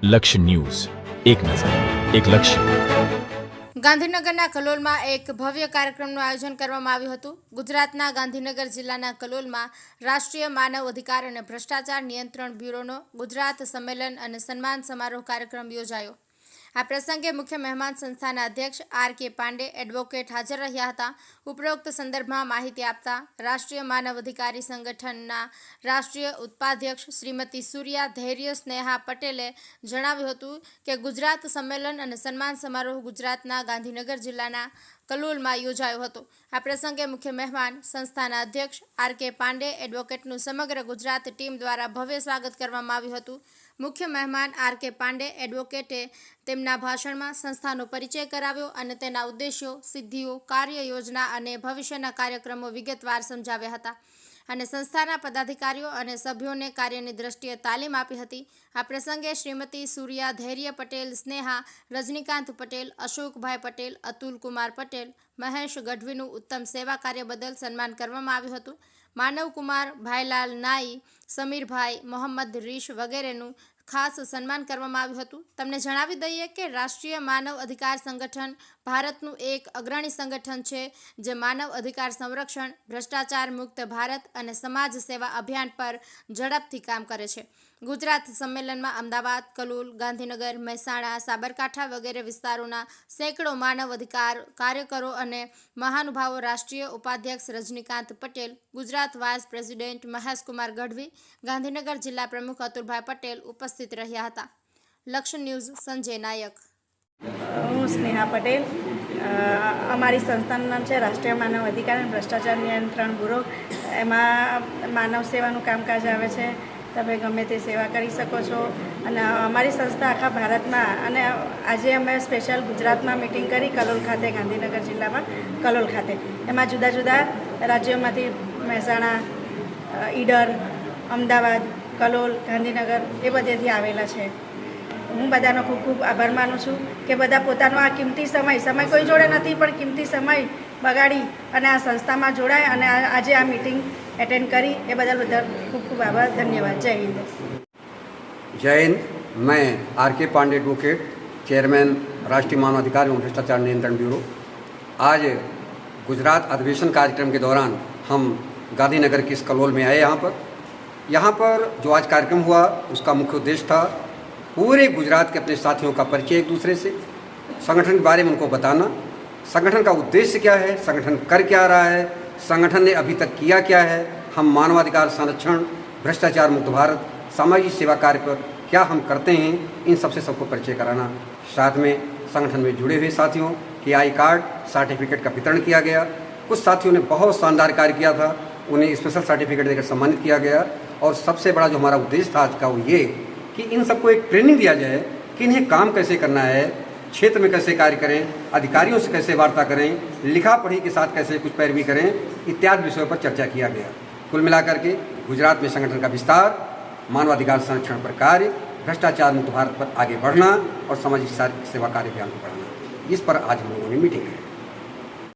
લક્ષ્ય ન્યૂઝ, એક નજર, એક લક્ષ્ય. ગાંધીનગરના કલોલમાં એક ભવ્ય કાર્યક્રમનું આયોજન કરવામાં આવ્યું હતું. ગુજરાતના ગાંધીનગર જિલ્લાના કલોલમાં રાષ્ટ્રીય માનવ અધિકાર અને ભ્રષ્ટાચાર નિયંત્રણ બ્યુરોનો ગુજરાત સંમેલન અને સન્માન સમારોહ કાર્યક્રમ યોજાયો. આ પ્રસંગે મુખ્ય મહેમાન સંસ્થાના અધ્યક્ષ આર.કે. પાંડે એડવોકેટ હાજર રહ્યા હતા. ઉપરોક્ત સંદર્ભમાં માહિતી આપતા રાષ્ટ્રીય માનવ અધિકારી સંગઠનના રાષ્ટ્રીય ઉપાધ્યક્ષ શ્રીમતી સૂર્યા ધૈર્ય સ્નેહા પટેલે જણાવ્યું હતું કે ગુજરાત સંમેલન અને સન્માન સમારોહ ગુજરાતના ગાંધીનગર જિલ્લાના કલોલમાં યોજાયો હતો. આ પ્રસંગે મુખ્ય મહેમાન સંસ્થાના અધ્યક્ષ આર.કે. પાંડે એડવોકેટનું સમગ્ર ગુજરાત ટીમ દ્વારા ભવ્ય સ્વાગત કરવામાં આવ્યું હતું. મુખ્ય મહેમાન આર.કે. પાંડે એડવોકેટે તેમના ભાષણમાં સંસ્થાનો પરિચય કરાવ્યો અને તેના ઉદ્દેશો, સિદ્ધિઓ, કાર્ય યોજના અને ભવિષ્યના કાર્યક્રમો વિગતવાર સમજાવ્યા હતા અને સંસ્થાના પદાધિકારીઓ અને સભ્યોને કાર્યની દ્રષ્ટિએ તાલીમ આપી હતી. આ પ્રસંગે શ્રીમતી સૂર્યા ધૈર્ય પટેલ, સ્નેહા, રજનીકાંત પટેલ, અશોકભાઈ પટેલ, અતુલ કુમાર પટેલ, મહેશ ગઢવીનું ઉત્તમ સેવા કાર્ય બદલ સન્માન કરવામાં આવ્યું હતું. માનવકુમાર, ભાઈલાલ નાઈ, સમીરભાઈ, મોહમ્મદ રીશ વગેરેનું ખાસ સન્માન કરવામાં આવ્યું હતું. તમને જણાવી દઈએ કે રાષ્ટ્રીય માનવ અધિકાર સંગઠન ભારતનું એક અગ્રણી સંગઠન છે જે માનવ અધિકાર સંરક્ષણ, ભ્રષ્ટાચાર મુક્ત ભારત અને સમાજ સેવા અભિયાન પર ઝડપથી કામ કરે છે. ગુજરાત સંમેલનમાં અમદાવાદ, કલોલ, ગાંધીનગર, મહેસાણા, સાબરકાંઠા વગેરે વિસ્તારોના સેંકડો માનવ અધિકાર કાર્યકરો અને મહાનુભાવો, રાષ્ટ્રીય ઉપાધ્યક્ષ રજનીકાંત પટેલ, ગુજરાત વાઇસ પ્રેસિડેન્ટ મહેશકુમાર ગઢવી, ગાંધીનગર જિલ્લા પ્રમુખ અતુલભાઈ પટેલ ઉપસ્થિત રહ્યા હતા. લક્ષ્ય ન્યૂઝ, સંજય નાયક. હું સ્નેહા પટેલ. અમારી સંસ્થાનું નામ છે રાષ્ટ્રીય માનવ અધિકાર અને ભ્રષ્ટાચાર નિયંત્રણ બ્યુરો. એમાં માનવ સેવાનું કામકાજ આવે છે. તમે ગમે તે સેવા કરી શકો છો અને અમારી સંસ્થા આખા ભારતમાં અને આજે અમે સ્પેશિયલ ગુજરાતમાં મિટિંગ કરી કલોલ ખાતે, ગાંધીનગર જિલ્લામાં કલોલ ખાતે. એમાં જુદા જુદા રાજ્યોમાંથી મહેસાણા, ઈડર, અમદાવાદ, કલોલ, ગાંધીનગર એ બધેથી આવેલા છે. હું બધાનો ખૂબ ખૂબ આભાર માનું છું કે બધા પોતાનો આ કિંમતી સમય કોઈ જોડે નથી પણ કિંમતી સમય બગાડી અને આ સંસ્થામાં જોડાય અને આજે આ મિટિંગ એટેન્ડ કરી એ બદલ ખૂબ ખૂબ આભાર. ધન્યવાદ. જય હિન્દ. जय हिंद. मैं आर.के. पांडे एडवोकेट, चेयरमैन राष्ट्रीय मानव अधिकार एवं भ्रष्टाचार नियंत्रण ब्यूरो. आज गुजरात अधिवेशन कार्यक्रम के दौरान हम गांधीनगर के इस कलोल में आए. यहाँ पर जो आज कार्यक्रम हुआ उसका मुख्य उद्देश्य था पूरे गुजरात के अपने साथियों का परिचय एक दूसरे से, संगठन के बारे में उनको बताना, संगठन का उद्देश्य क्या है, संगठन कर क्या रहा है, संगठन ने अभी तक किया क्या है, हम मानवाधिकार संरक्षण, भ्रष्टाचार मुक्त भारत, सामाजिक सेवा कार्य पर क्या हम करते हैं, इन सबसे सबको परिचय कराना. साथ में संगठन में जुड़े हुए साथियों के आई कार्ड, सर्टिफिकेट का वितरण किया गया. कुछ साथियों ने बहुत शानदार कार्य किया था, उन्हें स्पेशल सर्टिफिकेट देकर सम्मानित किया गया. और सबसे बड़ा जो हमारा उद्देश्य था आज का वो ये कि इन सबको एक ट्रेनिंग दिया जाए कि इन्हें काम कैसे करना है, क्षेत्र में कैसे कार्य करें, अधिकारियों से कैसे वार्ता करें, लिखा पढ़ी के साथ कैसे कुछ पैरवी करें, इत्यादि विषयों पर चर्चा किया गया. कुल मिलाकर के गुजरात में संगठन का विस्तार, मानवाधिकार संरक्षण पर कार्य, भ्रष्टाचार मुक्त भारत पर आगे बढ़ना और सामाजिक सेवा कार्य अभियान को बढ़ाना, इस पर आज हम लोगों ने मीटिंग की.